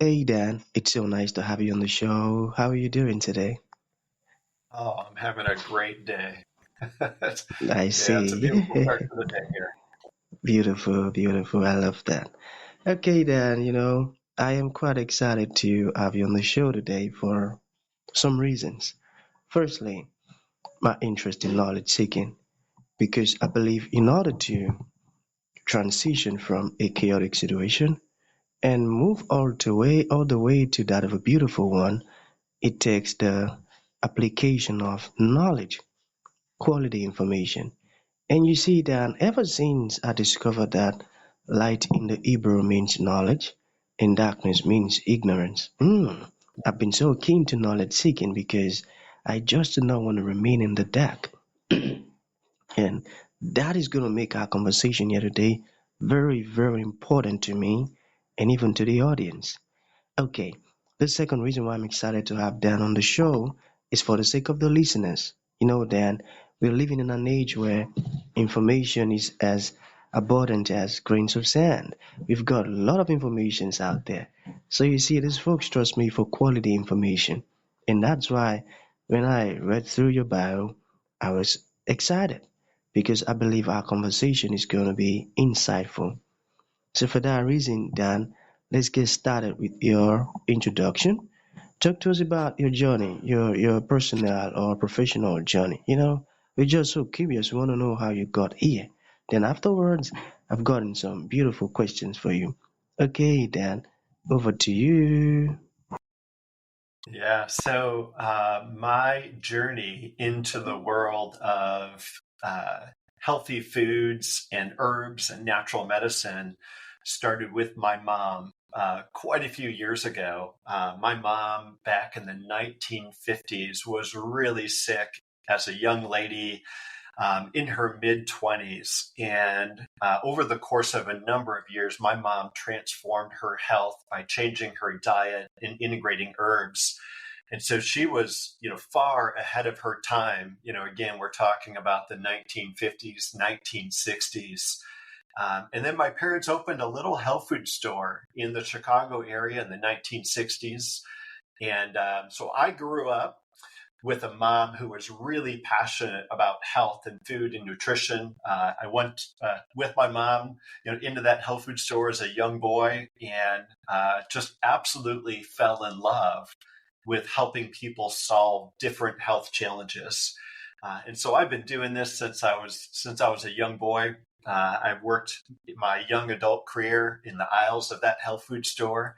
Hey Dan, it's so nice to have you on the show. How are you doing today? Oh, I'm having a great day. I Yeah, it's a see. beautiful start to the day here. Beautiful, beautiful. I love that. Okay, Dan, I am quite excited to have you on the show today for some reasons. Firstly, my interest in knowledge seeking, because I believe in order to transition from a chaotic situation and move all the way to that of a beautiful one, it takes the application of knowledge, quality information. And you see that ever since I discovered that light in the Hebrew means knowledge and darkness means ignorance, I've been so keen to knowledge seeking because I just do not want to remain in the dark. And that is going to make our conversation here today very, very important to me and even to the audience. Okay, the second reason why I'm excited to have Dan on the show is for the sake of the listeners. Dan, we're living in an age where information is as abundant as grains of sand. We've got a lot of informations out there. So you see, these folks trust me for quality information. And that's why when I read through your bio, I was excited because I believe our conversation is going to be insightful. So for that reason, Dan, let's get started with your introduction. Talk to us about your journey, your personal or professional journey. We're just so curious. We want to know how you got here. Then afterwards, I've gotten some beautiful questions for you. Okay, Dan, over to you. Yeah, so my journey into the world of healthy foods and herbs and natural medicine started with my mom quite a few years ago. My mom, back in the 1950s, was really sick as a young lady in her mid 20s. And over the course of a number of years, my mom transformed her health by changing her diet and integrating herbs. And so she was, far ahead of her time. Again, we're talking about the 1950s, 1960s. And then my parents opened a little health food store in the Chicago area in the 1960s. And so I grew up with a mom who was really passionate about health and food and nutrition. I went with my mom, into that health food store as a young boy, and just absolutely fell in love with helping people solve different health challenges. And so I've been doing this since I was a young boy. I've worked my young adult career in the aisles of that health food store,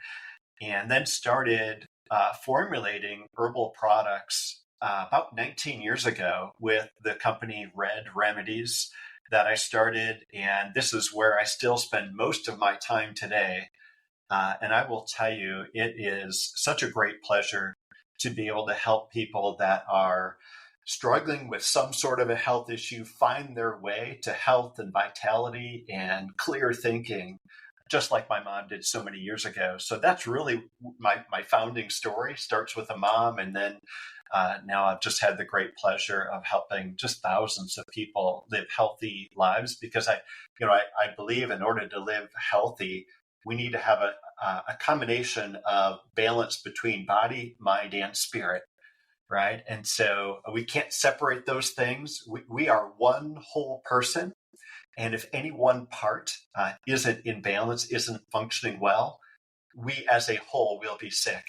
and then started formulating herbal products about 19 years ago with the company Redd Remedies that I started. And this is where I still spend most of my time today. And I will tell you, it is such a great pleasure to be able to help people that are struggling with some sort of a health issue find their way to health and vitality and clear thinking, just like my mom did so many years ago. So that's really my founding story. Starts with a mom, and then now I've just had the great pleasure of helping just thousands of people live healthy lives, because I believe in order to live healthy, we need to have a combination of balance between body, mind, and spirit, right? And so we can't separate those things. We are one whole person. And if any one part isn't in balance, isn't functioning well, we as a whole will be sick.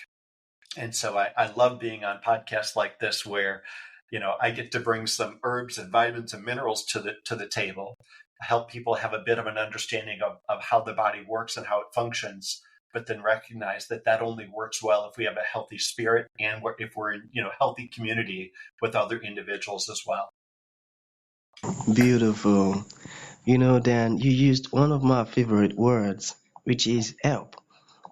And so I love being on podcasts like this where, I get to bring some herbs and vitamins and minerals to the table, help people have a bit of an understanding of how the body works and how it functions, but then recognize that that only works well if we have a healthy spirit, and if we're in, healthy community with other individuals as well. Beautiful. Dan, you used one of my favorite words, which is help.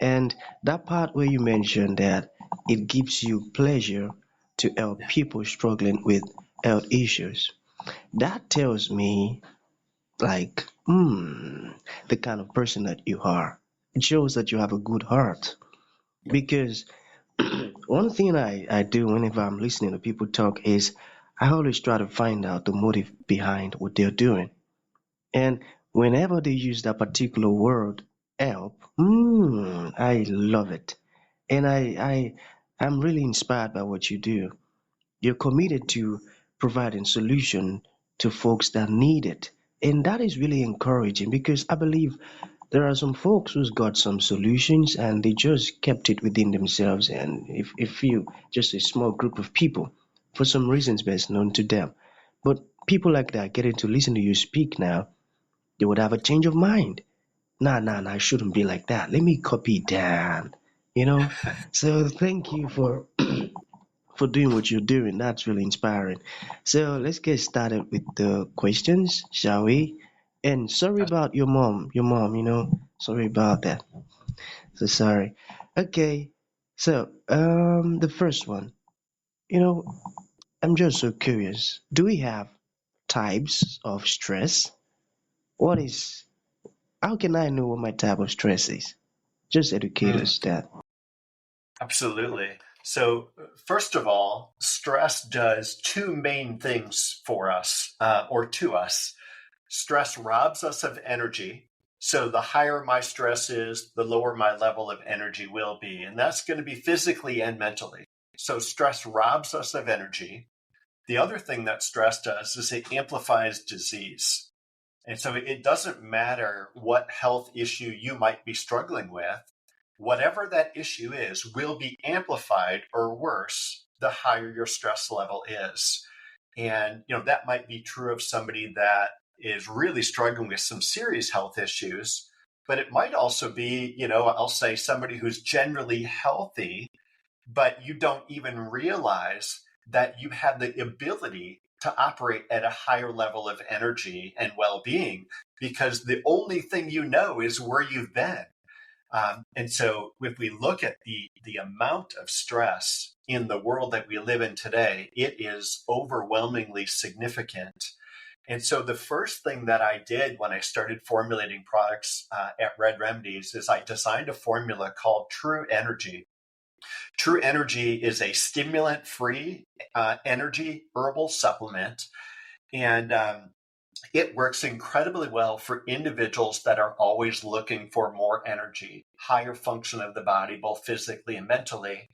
And that part where you mentioned that it gives you pleasure to help people struggling with health issues. That tells me, like, the kind of person that you are. It shows that you have a good heart. Because one thing I do whenever I'm listening to people talk is I always try to find out the motive behind what they're doing. And whenever they use that particular word, help, I love it. And I'm really inspired by what you do. You're committed to providing solution to folks that need it. And that is really encouraging because I believe there are some folks who's got some solutions and they just kept it within themselves, and if you just a small group of people for some reasons best known to them. But people like that getting to listen to you speak now, they would have a change of mind. Nah, I shouldn't be like that. Let me copy Dan. You know? So thank you for doing what you're doing. That's really inspiring. So let's get started with the questions, shall we? And sorry about your mom, sorry about that. So sorry. Okay. So, the first one, you know, I'm just so curious. Do we have types of stress? What is, how can I know what my type of stress is? Just educate Mm, us that. absolutely. So, first of all, stress does two main things for us or to us. Stress robs us of energy. So the higher my stress is, the lower my level of energy will be. And that's going to be physically and mentally. So stress robs us of energy. The other thing that stress does is it amplifies disease. And so it doesn't matter what health issue you might be struggling with, whatever that issue is will be amplified or worse the higher your stress level is. And that might be true of somebody that is really struggling with some serious health issues, but it might also be, I'll say somebody who's generally healthy, but you don't even realize that you have the ability to operate at a higher level of energy and well-being because the only thing you know is where you've been. And so if we look at the amount of stress in the world that we live in today, it is overwhelmingly significant. And so the first thing that I did when I started formulating products at Redd Remedies is I designed a formula called True Energy. True Energy is a stimulant-free energy herbal supplement. And it works incredibly well for individuals that are always looking for more energy, higher function of the body, both physically and mentally.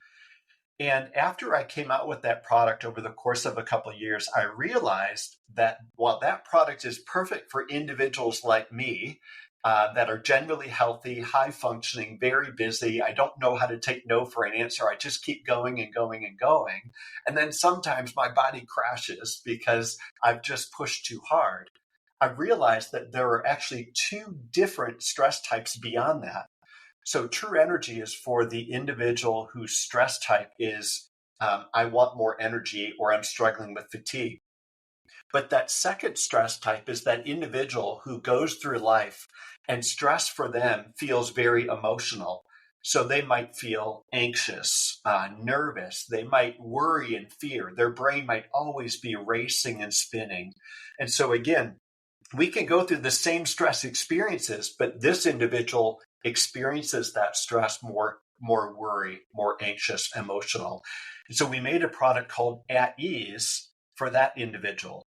And after I came out with that product over the course of a couple of years, I realized that while that product is perfect for individuals like me, that are generally healthy, high functioning, very busy. I don't know how to take no for an answer. I just keep going and going and going. And then sometimes my body crashes because I've just pushed too hard. I realized that there are actually two different stress types beyond that. So true energy is for the individual whose stress type is I want more energy or I'm struggling with fatigue. But that second stress type is that individual who goes through life and stress for them feels very emotional. So they might feel anxious, nervous. They might worry and fear. Their brain might always be racing and spinning. And so again, we can go through the same stress experiences, but this individual experiences that stress more worry, more anxious, emotional. And so we made a product called At Ease for that individual.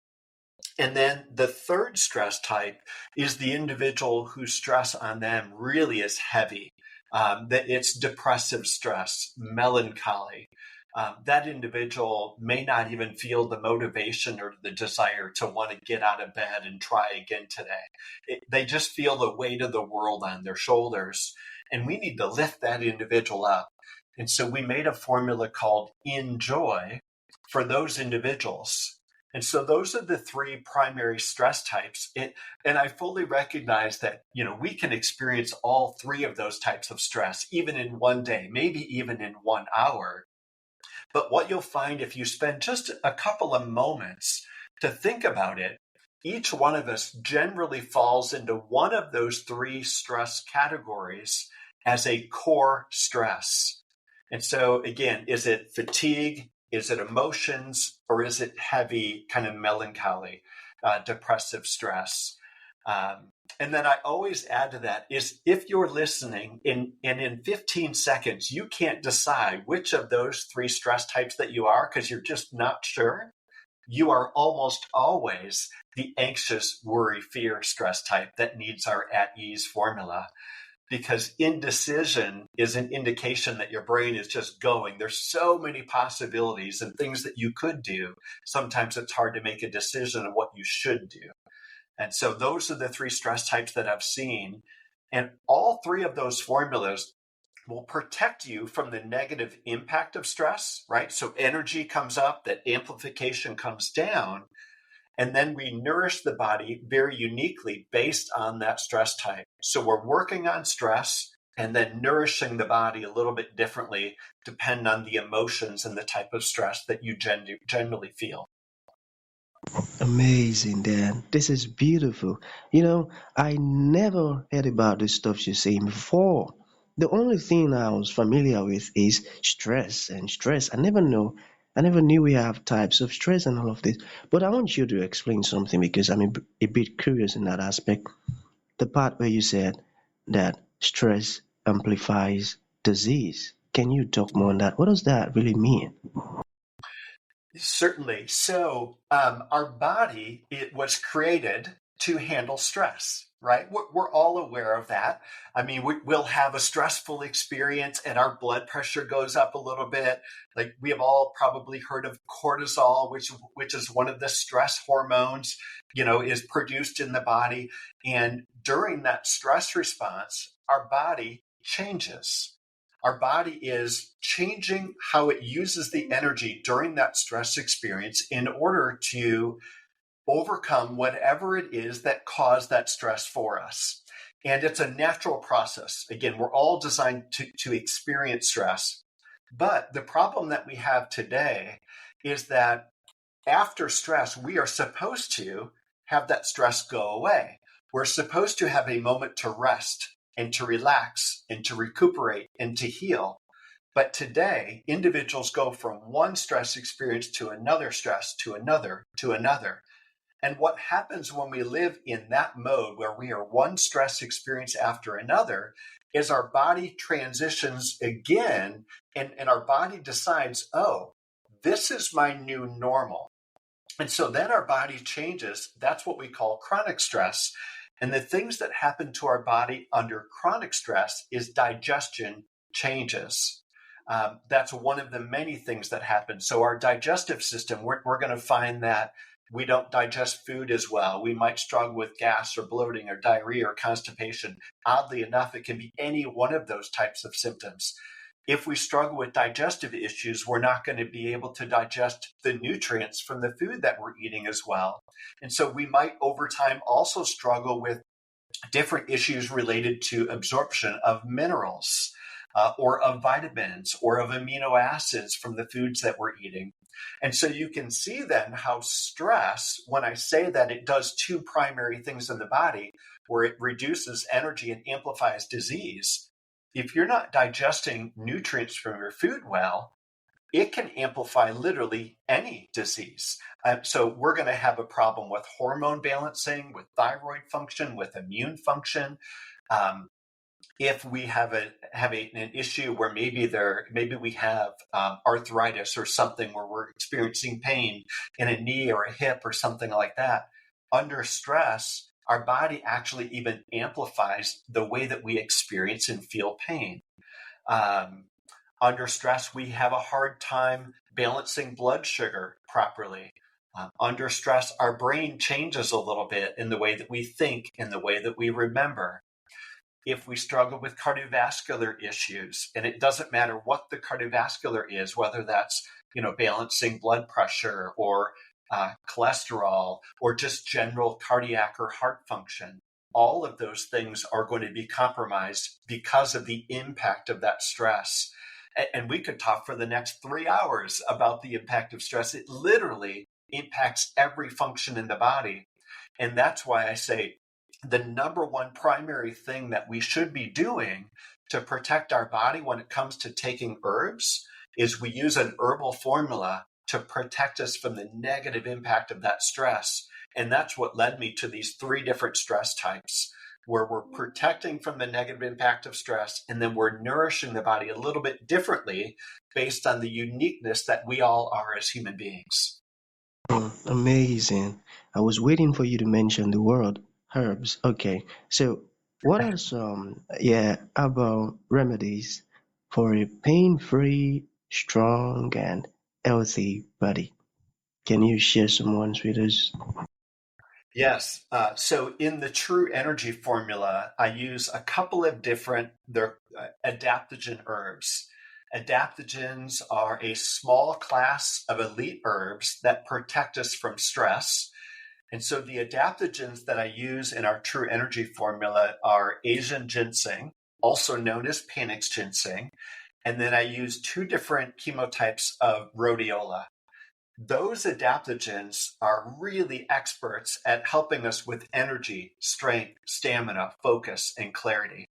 And then the third stress type is the individual whose stress on them really is heavy. That it's depressive stress, melancholy. That individual may not even feel the motivation or the desire to want to get out of bed and try again today. They just feel the weight of the world on their shoulders. And we need to lift that individual up. And so we made a formula called Enjoy for those individuals. And so those are the three primary stress types. And I fully recognize that, we can experience all three of those types of stress, even in one day, maybe even in 1 hour. But what you'll find if you spend just a couple of moments to think about it, each one of us generally falls into one of those three stress categories as a core stress. And so again, is it fatigue? Is it emotions? Or is it heavy kind of melancholy, depressive stress? And then I always add to that is if you're listening and in 15 seconds, you can't decide which of those three stress types that you are because you're just not sure, you are almost always the anxious, worry, fear stress type that needs our at ease formula. because indecision is an indication that your brain is just going. There's so many possibilities and things that you could do. Sometimes it's hard to make a decision on what you should do. And so those are the three stress types that I've seen. And all three of those formulas will protect you from the negative impact of stress, right? So energy comes up, that amplification comes down, and then we nourish the body very uniquely based on that stress type. So we're working on stress and then nourishing the body a little bit differently, depending on the emotions and the type of stress that you generally feel. Amazing, Dan. This is beautiful. I never heard about the stuff you're saying before. The only thing I was familiar with is stress and stress. I never knew we have types of stress and all of this. But I want you to explain something because I'm a bit curious in that aspect. The part where you said that stress amplifies disease. Can you talk more on that? What does that really mean? Certainly. So, our body, it was created to handle stress, right? We're all aware of that. I mean, we'll have a stressful experience and our blood pressure goes up a little bit. Like we have all probably heard of cortisol, which is one of the stress hormones, is produced in the body. And during that stress response, our body changes. Our body is changing how it uses the energy during that stress experience in order to overcome whatever it is that caused that stress for us. And it's a natural process. Again, we're all designed to experience stress. But the problem that we have today is that after stress, we are supposed to have that stress go away. We're supposed to have a moment to rest and to relax and to recuperate and to heal. But today, individuals go from one stress experience to another stress, to another, to another. And what happens when we live in that mode where we are one stress experience after another is our body transitions again, and our body decides, oh, this is my new normal. And so then our body changes. That's what we call chronic stress. And the things that happen to our body under chronic stress is digestion changes. That's one of the many things that happen. So our digestive system, we're going to find that we don't digest food as well. We might struggle with gas or bloating or diarrhea or constipation. Oddly enough, it can be any one of those types of symptoms. If we struggle with digestive issues, we're not going to be able to digest the nutrients from the food that we're eating as well. And so we might over time also struggle with different issues related to absorption of minerals or of vitamins or of amino acids from the foods that we're eating. And so you can see then how stress, when I say that it does two primary things in the body, where it reduces energy and amplifies disease, if you're not digesting nutrients from your food well, it can amplify literally any disease. So we're going to have a problem with hormone balancing, with thyroid function, with immune function. If we have an issue where maybe we have arthritis or something where we're experiencing pain in a knee or a hip or something like that, under stress, our body actually even amplifies the way that we experience and feel pain. Under stress, we have a hard time balancing blood sugar properly. Under stress, our brain changes a little bit in the way that we think, in the way that we remember. If we struggle with cardiovascular issues, and it doesn't matter what the cardiovascular is, whether that's balancing blood pressure or cholesterol or just general cardiac or heart function, all of those things are going to be compromised because of the impact of that stress. And we could talk for the next 3 hours about the impact of stress. It literally impacts every function in the body. And that's why I say the number one primary thing that we should be doing to protect our body when it comes to taking herbs is we use an herbal formula to protect us from the negative impact of that stress. And that's what led me to these three different stress types, where we're protecting from the negative impact of stress, and then we're nourishing the body a little bit differently based on the uniqueness that we all are as human beings. Amazing. I was waiting for you to mention the word herbs. Okay, so What are some, herbal remedies for a pain-free, strong, and healthy body? Can you share some ones with us? Yes. So in the True Energy formula, I use a couple of different adaptogen herbs. Adaptogens are a small class of elite herbs that protect us from stress. And so the adaptogens that I use in our True Energy formula are Asian ginseng, also known as Panax ginseng. And then I use two different chemotypes of rhodiola. Those adaptogens are really experts at helping us with energy, strength, stamina, focus, and clarity.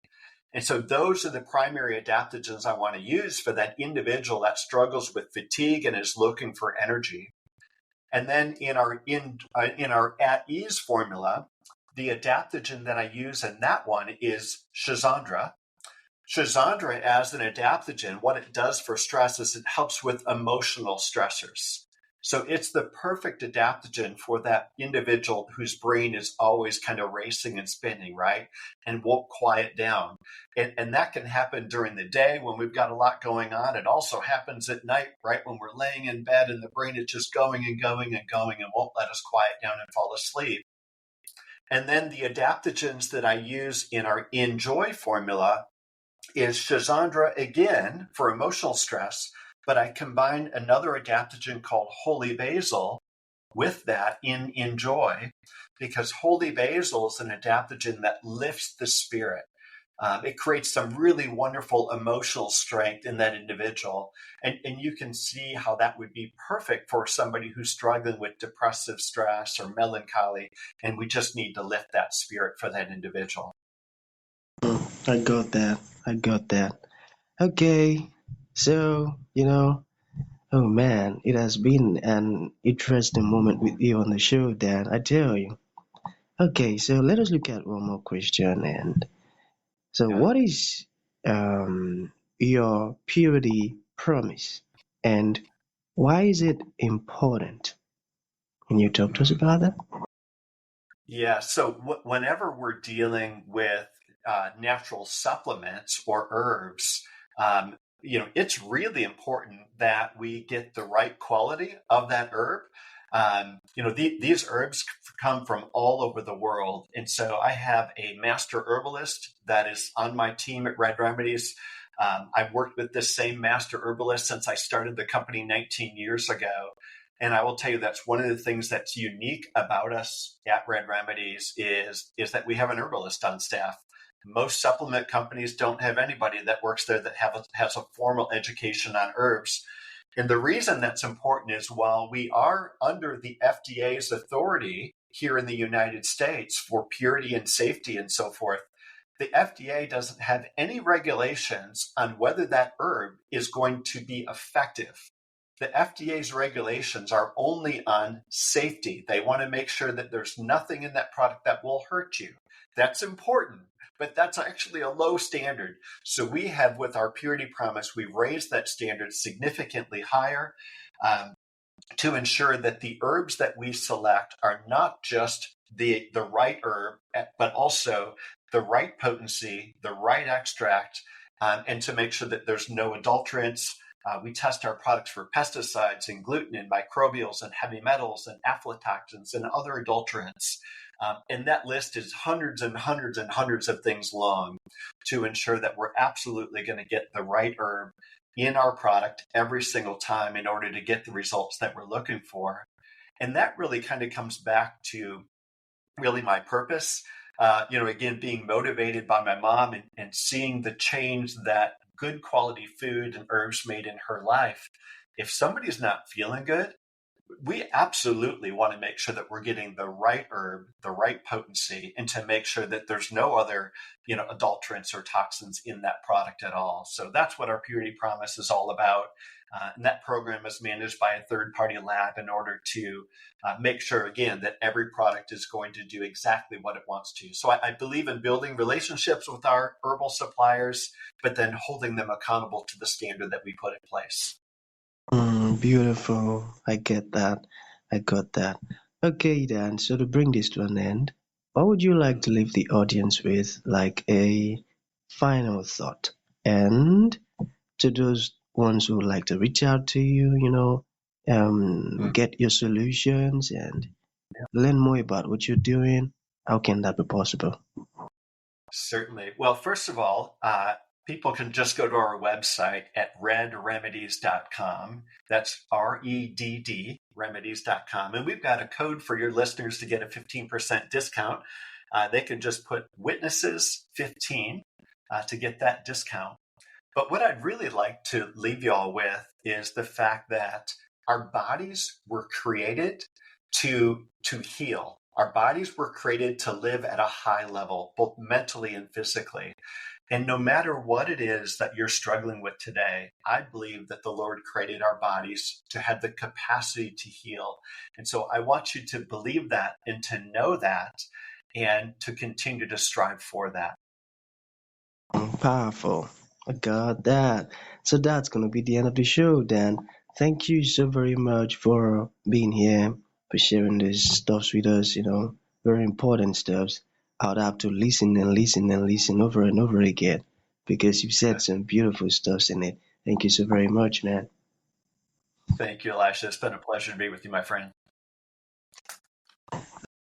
And so those are the primary adaptogens I want to use for that individual that struggles with fatigue and is looking for energy. And then in our at ease formula, the adaptogen that I use in that one is Shazandra. Shazandra, as an adaptogen, what it does for stress is it helps with emotional stressors. So it's the perfect adaptogen for that individual whose brain is always kind of racing and spinning, right? And won't quiet down. And that can happen during the day when we've got a lot going on. It also happens at night, right? When we're laying in bed and the brain is just going and going and going and won't let us quiet down and fall asleep. And then the adaptogens that I use in our Enjoy formula is Shazandra again for emotional stress, but I combine another adaptogen called holy basil with that in Enjoy because holy basil is an adaptogen that lifts the spirit. It creates some really wonderful emotional strength in that individual. And you can see how that would be perfect for somebody who's struggling with depressive stress or melancholy. And we just need to lift that spirit for that individual. I got that. I got that. Okay. So, oh man, it has been an interesting moment with you on the show, Dan. I tell you. Okay, so let us look at one more question. And so, Yeah. what is your purity promise, and why is it important? Can you talk to us about that? Yeah. So whenever we're dealing with natural supplements or herbs, it's really important that we get the right quality of that herb. These herbs come from all over the world. And so I have a master herbalist that is on my team at Redd Remedies. I've worked with this same master herbalist since I started the company 19 years ago. And I will tell you that's one of the things that's unique about us at Redd Remedies is that we have an herbalist on staff. Most supplement companies don't have anybody that works there that has a formal education on herbs. And the reason that's important is while we are under the FDA's authority here in the United States for purity and safety and so forth, the FDA doesn't have any regulations on whether that herb is going to be effective. The FDA's regulations are only on safety. They want to make sure that there's nothing in that product that will hurt you. That's important, but that's actually a low standard. So we have, with our purity promise, we've raised that standard significantly higher to ensure that the herbs that we select are not just the right herb, but also the right potency, the right extract, and to make sure that there's no adulterants. We test our products for pesticides and gluten and microbials and heavy metals and aflatoxins and other adulterants. And that list is hundreds and hundreds and hundreds of things long to ensure that we're absolutely going to get the right herb in our product every single time in order to get the results that we're looking for. And that really kind of comes back to really my purpose. Again, being motivated by my mom and seeing the change that good quality food and herbs made in her life. If somebody's not feeling good, we absolutely want to make sure that we're getting the right herb, the right potency, and to make sure that there's no other, adulterants or toxins in that product at all. So that's what our Purity Promise is all about. And that program is managed by a third-party lab in order to make sure, again, that every product is going to do exactly what it wants to. So I believe in building relationships with our herbal suppliers, but then holding them accountable to the standard that we put in place. Beautiful. I get that. I got that. Okay, Dan. So to bring this to an end, what would you like to leave the audience with, like a final thought? And to those ones who would like to reach out to you, Mm. get your solutions and learn more about what you're doing, how can that be possible? Certainly. Well, first of all, people can just go to our website at reddremedies.com. That's REDD, remedies.com. And we've got a code for your listeners to get a 15% discount. They can just put witnesses 15 to get that discount. But what I'd really like to leave you all with is the fact that our bodies were created to heal. Our bodies were created to live at a high level, both mentally and physically. And no matter what it is that you're struggling with today, I believe that the Lord created our bodies to have the capacity to heal. And so I want you to believe that and to know that and to continue to strive for that. Powerful. I got that. So that's gonna be the end of the show, Dan. Thank you so very much for being here, for sharing this stuffs with us, very important stuffs. I would have to listen and listen and listen over and over again because you've said some beautiful stuffs in it. Thank you so very much, man. Thank you, Elisha. It's been a pleasure to be with you, my friend.